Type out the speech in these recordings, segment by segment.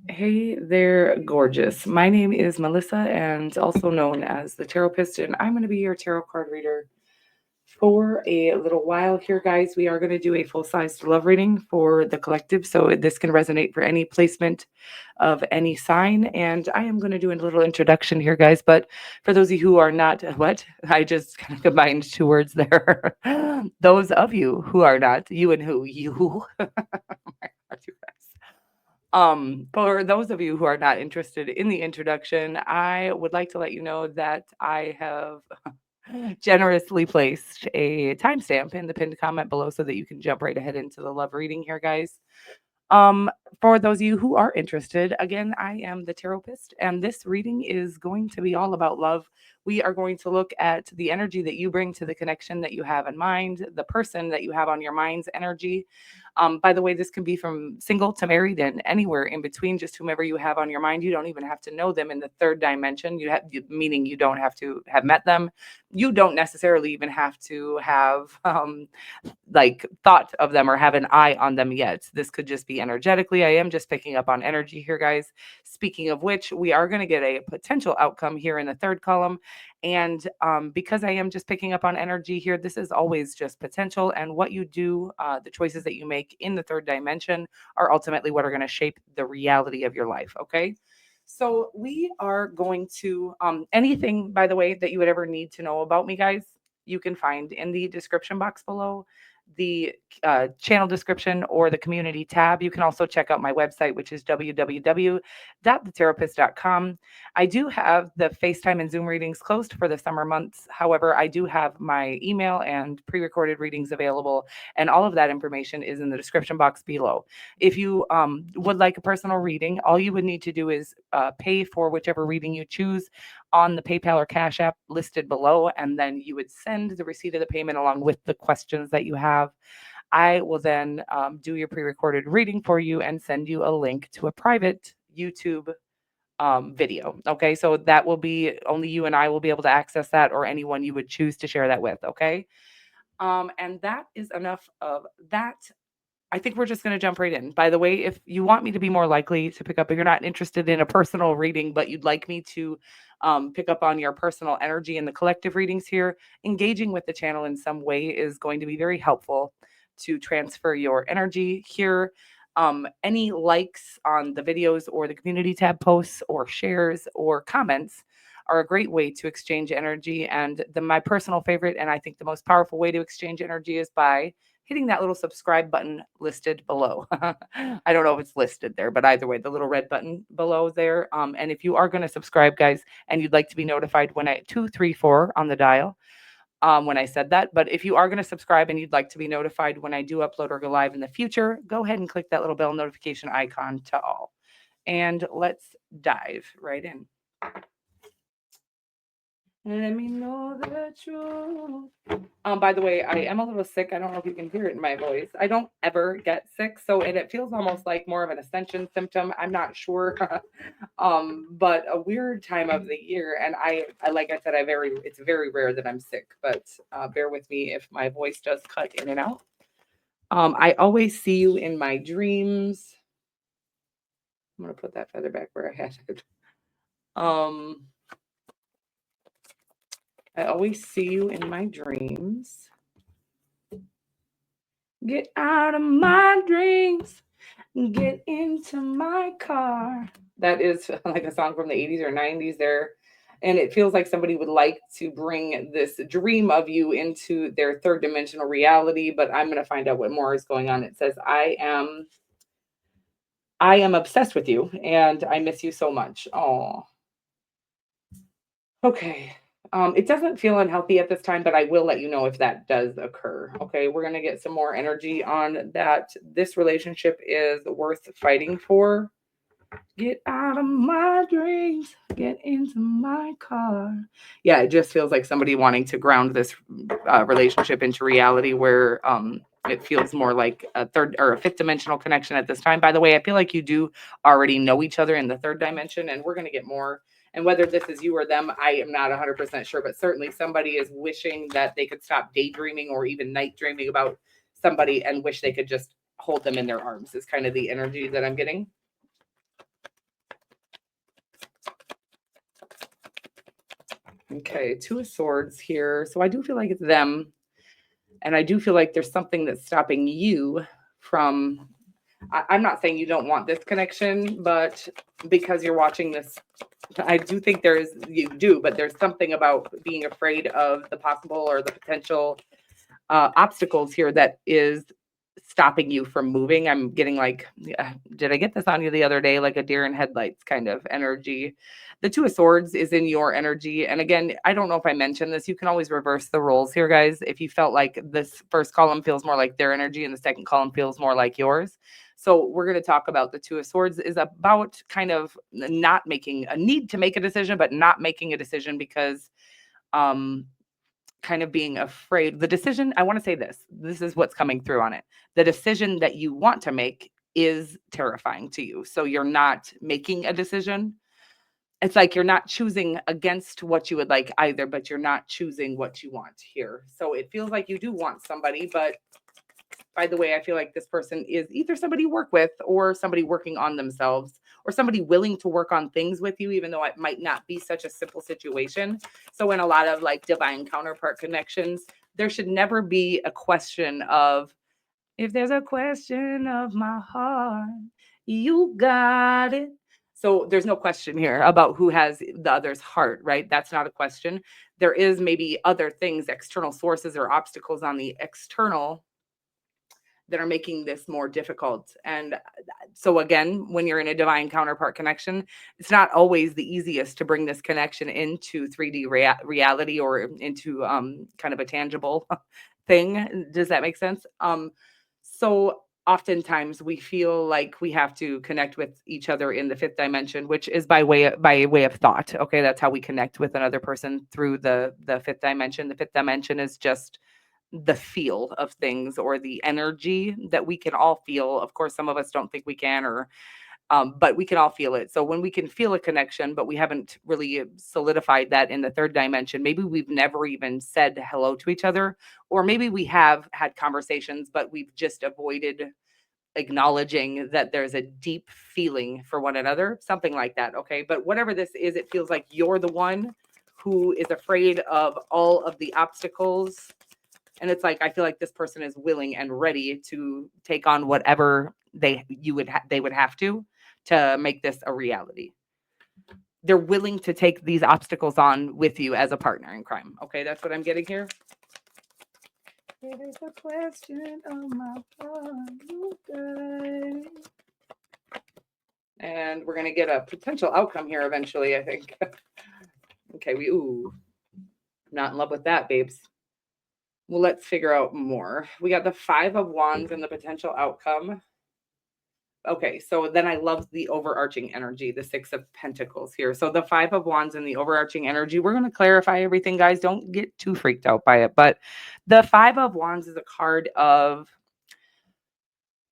Hey there, gorgeous. My name is Melissa, and also known as the Taropist, and I'm going to be your tarot card reader for a little while here, guys. We are going to do a full-sized love reading for the collective, so this can resonate for any placement of any sign. And I am going to do a little introduction here, guys. But for those of you who are not, what? I just kind of combined two words there. Those of you who are not, you and who, you. Oh my God, you guys. For those of you who are not interested in the introduction, I would like to let you know that I have generously placed a timestamp in the pinned comment below so that you can jump right ahead into the love reading here, guys. Um, for those of you who are interested, again, I am the Taropist, and this reading is going to be all about love. We are going to look at the energy that you bring to the connection that you have in mind, the person that you have on your mind's energy. By the way, this can be from single to married and anywhere in between, just whomever you have on your mind. You don't even have to know them in the third dimension. Meaning you don't have to have met them. You don't necessarily even have to have like thought of them or have an eye on them yet. This could just be energetically. I am just picking up on energy here, guys. Speaking of which, we are going to get a potential outcome here in the third column. And because I am just picking up on energy here, this is always just potential. And what you do, the choices that you make in the third dimension are ultimately what are going to shape the reality of your life. Okay. So we are going to anything, by the way, that you would ever need to know about me, guys, you can find in the description box below, the channel description or the community tab. You can also check out my website, which is www.thetherapist.com. I do have the FaceTime and Zoom readings closed for the summer months. However, I do have my email and pre recorded readings available, and all of that information is in the description box below. If you would like a personal reading, all you would need to do is pay for whichever reading you choose on the PayPal or Cash App listed below, and then you would send the receipt of the payment along with the questions that you have. I will then do your pre recorded reading for you and send you a link to a private YouTube video. Okay, so that will be only you and I will be able to access that, or anyone you would choose to share that with. Okay, and that is enough of that. I think we're just going to jump right in. By the way, if you want me to be more likely to pick up, if you're not interested in a personal reading, but you'd like me to pick up on your personal energy in the collective readings here, engaging with the channel in some way is going to be very helpful to transfer your energy here. Any likes on the videos or the community tab posts or shares or comments are a great way to exchange energy. And my personal favorite, and I think the most powerful way to exchange energy, is by hitting that little subscribe button listed below. I don't know if it's listed there, but either way, the little red button below there. And if you are going to subscribe, guys, and you'd like to be notified when I 234 on the dial, when I said that. But if you are going to subscribe and you'd like to be notified when I do upload or go live in the future, go ahead and click that little bell notification icon to all. And let's dive right in. Let me know the truth. By the way, I am a little sick. I don't know if you can hear it in my voice. I don't ever get sick, so and it feels almost like more of an ascension symptom. I'm not sure. But a weird time of the year, and I like I said, it's very rare that I'm sick, but bear with me if my voice does cut in and out. I always see you in my dreams. I'm gonna put that feather back where I had it. Um, I always see you in my dreams. Get out of my dreams. Get into my car. That is like a song from the 80s or 90s there. And it feels like somebody would like to bring this dream of you into their third dimensional reality, but I'm going to find out what more is going on. It says, I am obsessed with you and I miss you so much. Oh, okay. It doesn't feel unhealthy at this time, but I will let you know if that does occur. Okay, we're going to get some more energy on that. This relationship is worth fighting for. Get out of my dreams, get into my car. Yeah, it just feels like somebody wanting to ground this relationship into reality where it feels more like a third or a fifth dimensional connection at this time. By the way, I feel like you do already know each other in the third dimension, and we're going to get more. And whether this is you or them, I am not 100% sure, but certainly somebody is wishing that they could stop daydreaming or even night dreaming about somebody and wish they could just hold them in their arms, is kind of the energy that I'm getting. Okay, Two of Swords here. So I do feel like it's them. And I do feel like there's something that's stopping you from. I'm not saying you don't want this connection, but because you're watching this, I do think you do, but there's something about being afraid of the possible or the potential obstacles here that is stopping you from moving. I'm getting like, did I get this on you the other day? Like a deer in headlights kind of energy. The Two of Swords is in your energy. And again, I don't know if I mentioned this. You can always reverse the roles here, guys. If you felt like this first column feels more like their energy and the second column feels more like yours. So we're going to talk about the Two of Swords is about kind of not making a need to make a decision, but not making a decision because um kind of being afraid. The decision, I want to say this is what's coming through on it. The decision that you want to make is terrifying to you. So you're not making a decision. It's like you're not choosing against what you would like either, but you're not choosing what you want here. So it feels like you do want somebody, but by the way, I feel like this person is either somebody you work with or somebody working on themselves or somebody willing to work on things with you, even though it might not be such a simple situation. So, in a lot of like divine counterpart connections, there should never be a question of, if there's a question of my heart, you got it. So, there's no question here about who has the other's heart, right? That's not a question. There is maybe other things, external sources or obstacles on the external that are making this more difficult. And so again, when you're in a divine counterpart connection, it's not always the easiest to bring this connection into 3D reality or into kind of a tangible thing. Does that make sense? So oftentimes we feel like we have to connect with each other in the fifth dimension, which is by way of thought. Okay, that's how we connect with another person through the fifth dimension. The fifth dimension is just the feel of things or the energy that we can all feel. Of course, some of us don't think we can, or but we can all feel it. So when we can feel a connection, but we haven't really solidified that in the third dimension, maybe we've never even said hello to each other, or maybe we have had conversations, but we've just avoided acknowledging that there's a deep feeling for one another, something like that. Okay. But whatever this is, it feels like you're the one who is afraid of all of the obstacles, and it's like I feel like this person is willing and ready to take on whatever they would have to make this a reality. They're willing to take these obstacles on with you as a partner in crime. Okay, that's what I'm getting here. It is a question of my heart, you guys. And we're gonna get a potential outcome here eventually, I think. Okay, not in love with that, babes. Well, let's figure out more. We got the Five of Wands and the potential outcome. Okay, so then I love the overarching energy, the Six of Pentacles here. So the Five of Wands and the overarching energy, we're going to clarify everything, guys. Don't get too freaked out by it. But the Five of Wands is a card of,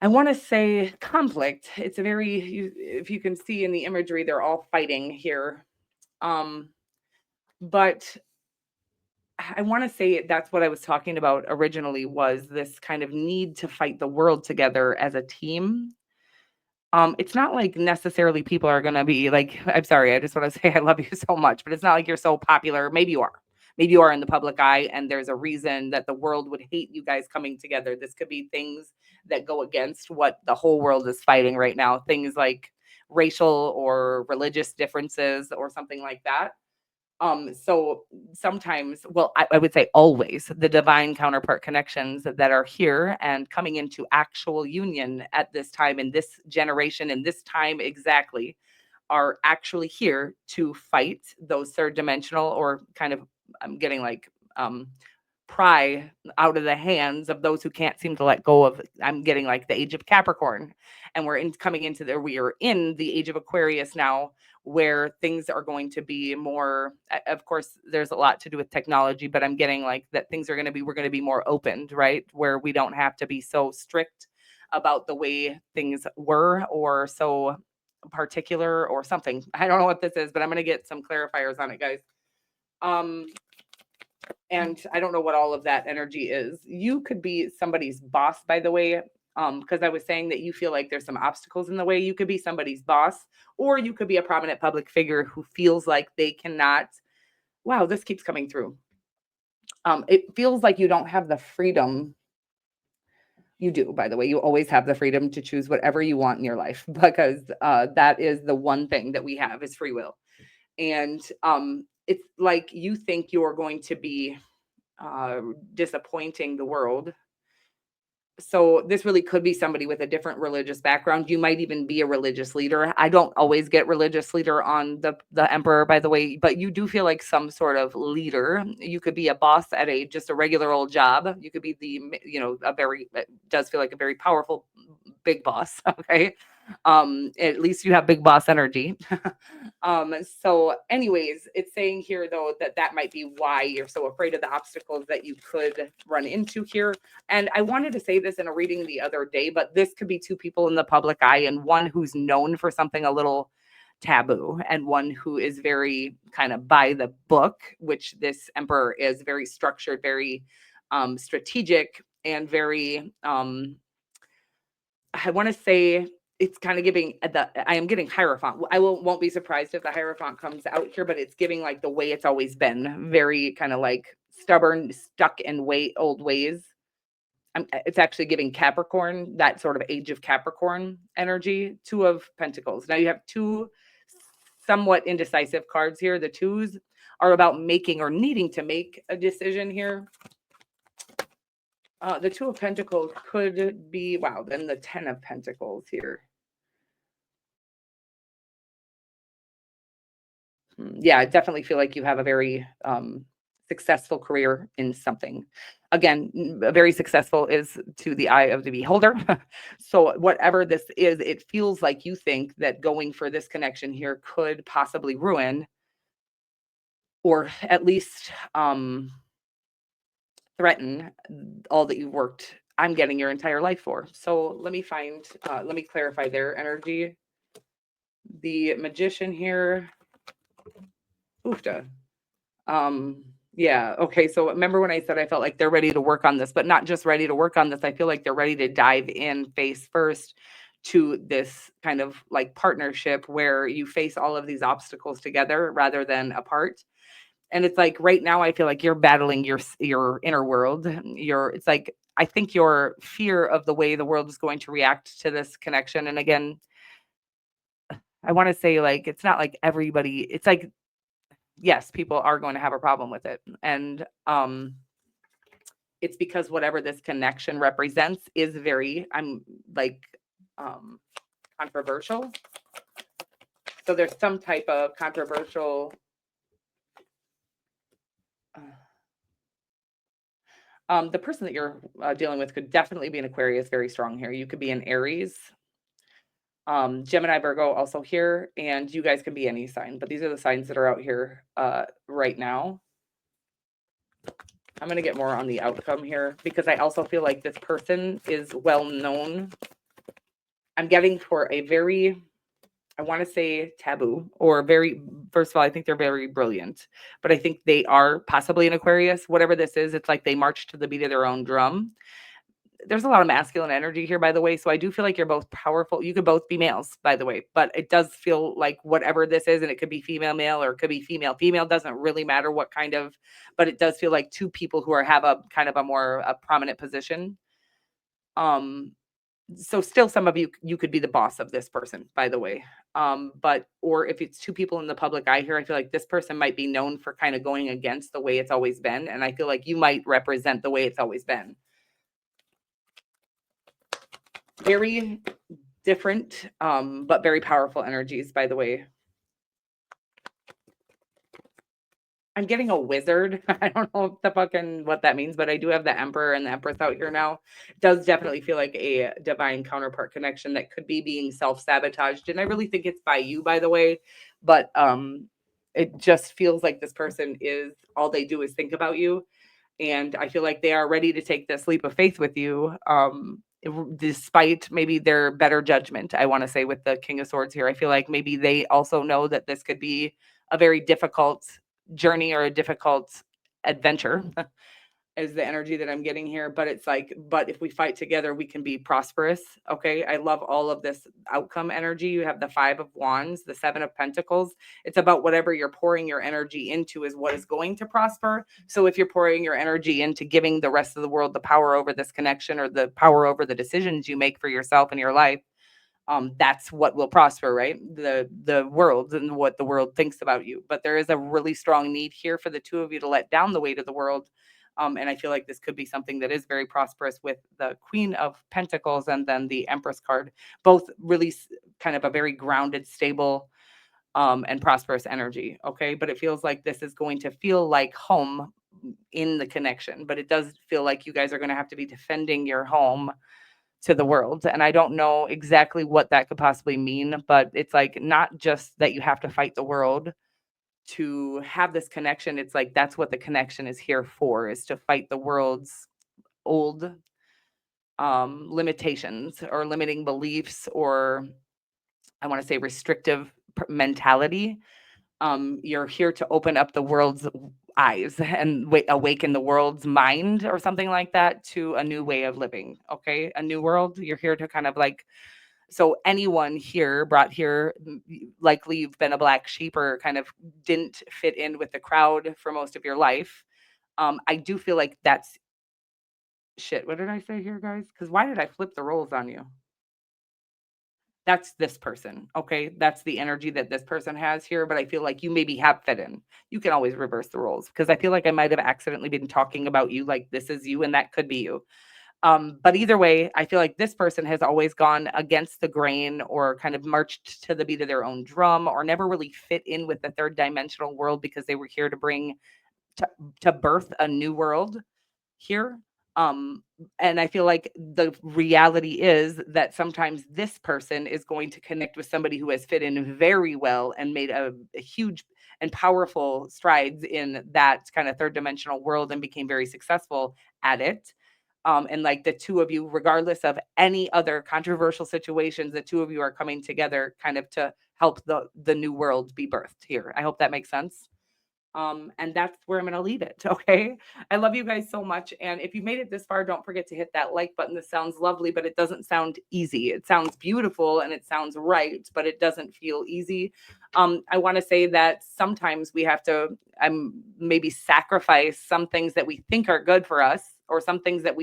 I want to say, conflict. It's a if you can see in the imagery, they're all fighting here. Um, but I want to say that's what I was talking about originally, was this kind of need to fight the world together as a team. It's not like necessarily people are gonna be like, I'm sorry, I just want to say I love you so much, but it's not like you're so popular. Maybe you are. Maybe you are in the public eye, and there's a reason that the world would hate you guys coming together. This could be things that go against what the whole world is fighting right now. Things like racial or religious differences or something like that. So sometimes, well, I would say always, the divine counterpart connections that are here and coming into actual union at this time, in this generation, in this time exactly, are actually here to fight those third dimensional, or kind of, I'm getting like pry out of the hands of those who can't seem to let go of. I'm getting like the age of Capricorn, and coming into there. We are in the age of Aquarius now, where things are going to be more. Of course, there's a lot to do with technology, but I'm getting like that things are going to be. We're going to be more opened, right? Where we don't have to be so strict about the way things were, or so particular or something. I don't know what this is, but I'm going to get some clarifiers on it, guys. Um, and I don't know what all of that energy is. You could be somebody's boss, by the way, because I was saying that you feel like there's some obstacles in the way. You could be somebody's boss, or you could be a prominent public figure who feels like they cannot Wow, this keeps coming through. It feels like you don't have the freedom. You do, by the way. You always have the freedom to choose whatever you want in your life because that is the one thing that we have is free will. And it's like you think you're going to be disappointing the world. So this really could be somebody with a different religious background. You might even be a religious leader. I don't always get religious leader on the emperor, by the way, but you do feel like some sort of leader. You could be a boss at a just a regular old job. You could be a very it does feel like a very powerful big boss. Okay. At least you have big boss energy. So anyways, it's saying here though that that might be why you're so afraid of the obstacles that you could run into here. And I wanted to say this in a reading the other day, but this could be two people in the public eye, and one who's known for something a little taboo, and one who is very kind of by the book, which this emperor is very structured, very strategic, and very, I want to say, it's kind of giving I am getting Hierophant. I won't be surprised if the Hierophant comes out here, but it's giving like the way it's always been, very kind of like stubborn, stuck in old ways. It's actually giving Capricorn, that sort of age of Capricorn energy. Two of Pentacles. Now you have two somewhat indecisive cards here. The twos are about making or needing to make a decision here. The Two of Pentacles could be, wow, then the Ten of Pentacles here. Yeah, I definitely feel like you have a very successful career in something. Again, very successful is to the eye of the beholder. So whatever this is, it feels like you think that going for this connection here could possibly ruin or at least threaten all that you've worked. I'm getting your entire life for. So let me clarify their energy. The Magician here. Oofta. Um, yeah, okay, so remember when I said I felt like they're ready to work on this, but not just ready to work on this, I feel like they're ready to dive in face first to this kind of like partnership where you face all of these obstacles together rather than apart. And it's like right now I feel like you're battling your inner world. It's like I think your fear of the way the world is going to react to this connection. And again, I want to say like it's not like everybody, it's like yes, people are going to have a problem with it. And it's because whatever this connection represents is very, I'm like, um, controversial. So there's some type of controversial. The person that you're dealing with could definitely be an Aquarius, very strong here. You could be an Aries, Gemini, Virgo, also here, and you guys can be any sign. But these are the signs that are out here right now. I'm going to get more on the outcome here because I also feel like this person is well known. I'm getting for a very, I want to say taboo or very, first of all, I think they're very brilliant, but I think they are possibly an Aquarius. Whatever this is, it's like they march to the beat of their own drum. There's a lot of masculine energy here, by the way. So I do feel like you're both powerful. You could both be males, by the way, but it does feel like whatever this is, and it could be female, male, or it could be female. Female doesn't really matter what kind of, but it does feel like two people who have a kind of a more a prominent position. Um, so still some of you could be the boss of this person, by the way. But or if it's two people in the public eye here, I feel like this person might be known for kind of going against the way it's always been. And I feel like you might represent the way it's always been. Very different, but very powerful energies, by the way. I'm getting a wizard. I don't know what that means, but I do have the Emperor and the Empress out here now. It does definitely feel like a divine counterpart connection that could be being self-sabotaged. And I really think it's by you, by the way. But it just feels like this person is all they do is think about you. And I feel like they are ready to take this leap of faith with you. Despite maybe their better judgment, I want to say with the King of Swords here, I feel like maybe they also know that this could be a very difficult journey or a difficult adventure. is the energy that I'm getting here. But it's like, but if we fight together, we can be prosperous. Okay. I love all of this outcome energy. You have the 5 of Wands, the 7 of Pentacles. It's about whatever you're pouring your energy into is what is going to prosper. So if you're pouring your energy into giving the rest of the world the power over this connection or the power over the decisions you make for yourself and your life, that's what will prosper, right? The world and what the world thinks about you. But there is a really strong need here for the two of you to let down the weight of the world. And I feel like this could be something that is very prosperous with the Queen of Pentacles and then the Empress card, both really kind of a very grounded, stable, and prosperous energy. Okay. But it feels like this is going to feel like home in the connection, but it does feel like you guys are going to have to be defending your home to the world. And I don't know exactly what that could possibly mean, but it's like not just that you have to fight the world to have this connection. It's like that's what the connection is here for, is to fight the world's old limitations or limiting beliefs, or I want to say restrictive mentality. You're here to open up the world's eyes and awaken the world's mind or something like that to a new way of living. Okay. A new world. You're here to kind of like, so anyone here brought here, likely you've been a black sheep or kind of didn't fit in with the crowd for most of your life. I do feel like that's shit. What did I say here, guys? Because why did I flip the roles on you? That's this person. Okay. That's the energy that this person has here. But I feel like you maybe have fit in. You can always reverse the roles because I feel like I might have accidentally been talking about you like this is you and that could be you. But either way, I feel like this person has always gone against the grain or kind of marched to the beat of their own drum or never really fit in with the third dimensional world because they were here to bring to, to birth a new world here. Um, and I feel like the reality is that sometimes this person is going to connect with somebody who has fit in very well and made a huge and powerful strides in that kind of third dimensional world and became very successful at it. And like the two of you, regardless of any other controversial situations, the two of you are coming together kind of to help the new world be birthed here. I hope that makes sense. And that's where I'm going to leave it. Okay. I love you guys so much. And if you made it this far, don't forget to hit that like button. This sounds lovely, but it doesn't sound easy. It sounds beautiful and it sounds right, but it doesn't feel easy. I want to say that sometimes we have to maybe sacrifice some things that we think are good for us or some things that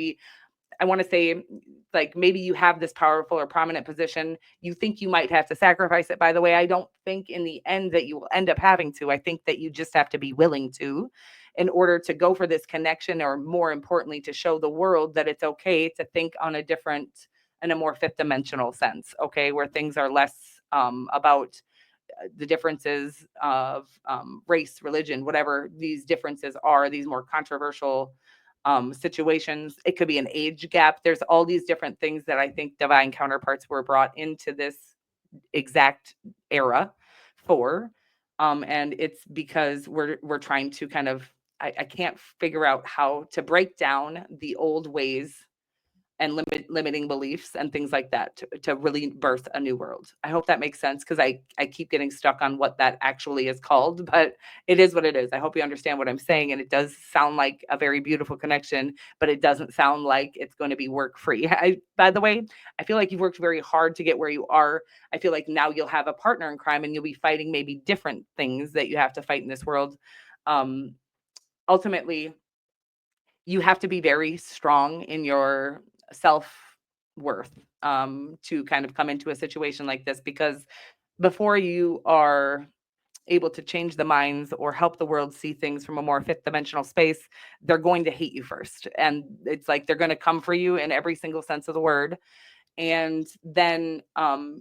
I want to say, like, maybe you have this powerful or prominent position. You think you might have to sacrifice it. By the way, I don't think in the end that you will end up having to. I think that you just have to be willing to in order to go for this connection, or more importantly, to show the world that it's okay to think on a different and a more fifth dimensional sense. Okay. Where things are less about the differences of race, religion, whatever these differences are, these more controversial situations. It could be an age gap. There's all these different things that I think divine counterparts were brought into this exact era for. And it's because we're trying to kind of I can't figure out how to break down the old ways and limiting beliefs and things like that to really birth a new world. I hope that makes sense because I keep getting stuck on what that actually is called, but it is what it is. I hope you understand what I'm saying. And it does sound like a very beautiful connection, but it doesn't sound like it's going to be work free. By the way, I feel like you've worked very hard to get where you are. I feel like now you'll have a partner in crime and you'll be fighting maybe different things that you have to fight in this world. Um, Ultimately, you have to be very strong in your self worth to kind of come into a situation like this, because before you are able to change the minds or help the world see things from a more fifth dimensional space, they're going to hate you first. And it's like they're going to come for you in every single sense of the word. And then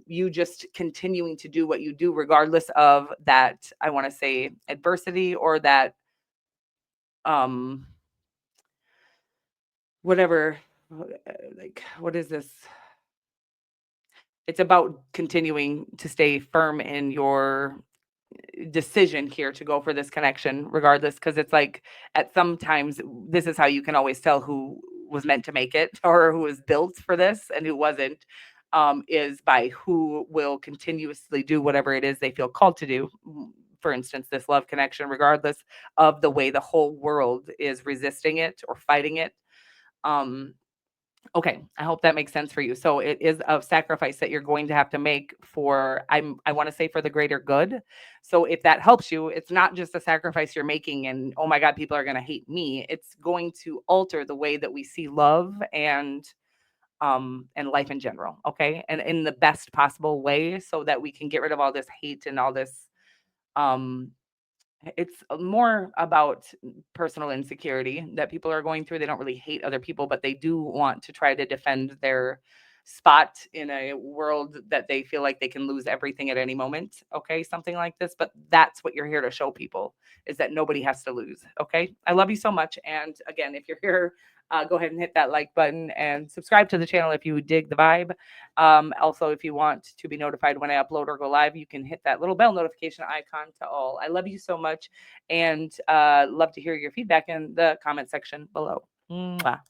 you just continuing to do what you do, regardless of that, I want to say, adversity or that um, whatever, like, what is this? It's about continuing to stay firm in your decision here to go for this connection, regardless, because it's like at some times, this is how you can always tell who was meant to make it or who was built for this and who wasn't, is by who will continuously do whatever it is they feel called to do. for instance, this love connection, regardless of the way the whole world is resisting it or fighting it. Um, Okay, I hope that makes sense for you. So it is a sacrifice that you're going to have to make for I want to say for the greater good. So if that helps you, it's not just a sacrifice you're making and oh my god, people are going to hate me. It's going to alter the way that we see love and life in general, okay? And in the best possible way so that we can get rid of all this hate and all this um it's more about personal insecurity that people are going through. They don't really hate other people, but they do want to try to defend their spot in a world that they feel like they can lose everything at any moment. Okay, something like this. But that's what you're here to show people is that nobody has to lose. Okay, I love you so much. And again, if you're here, go ahead and hit that like button and subscribe to the channel if you dig the vibe. Also, if you want to be notified when I upload or go live, you can hit that little bell notification icon to all. I love you so much and love to hear your feedback in the comment section below. Mwah.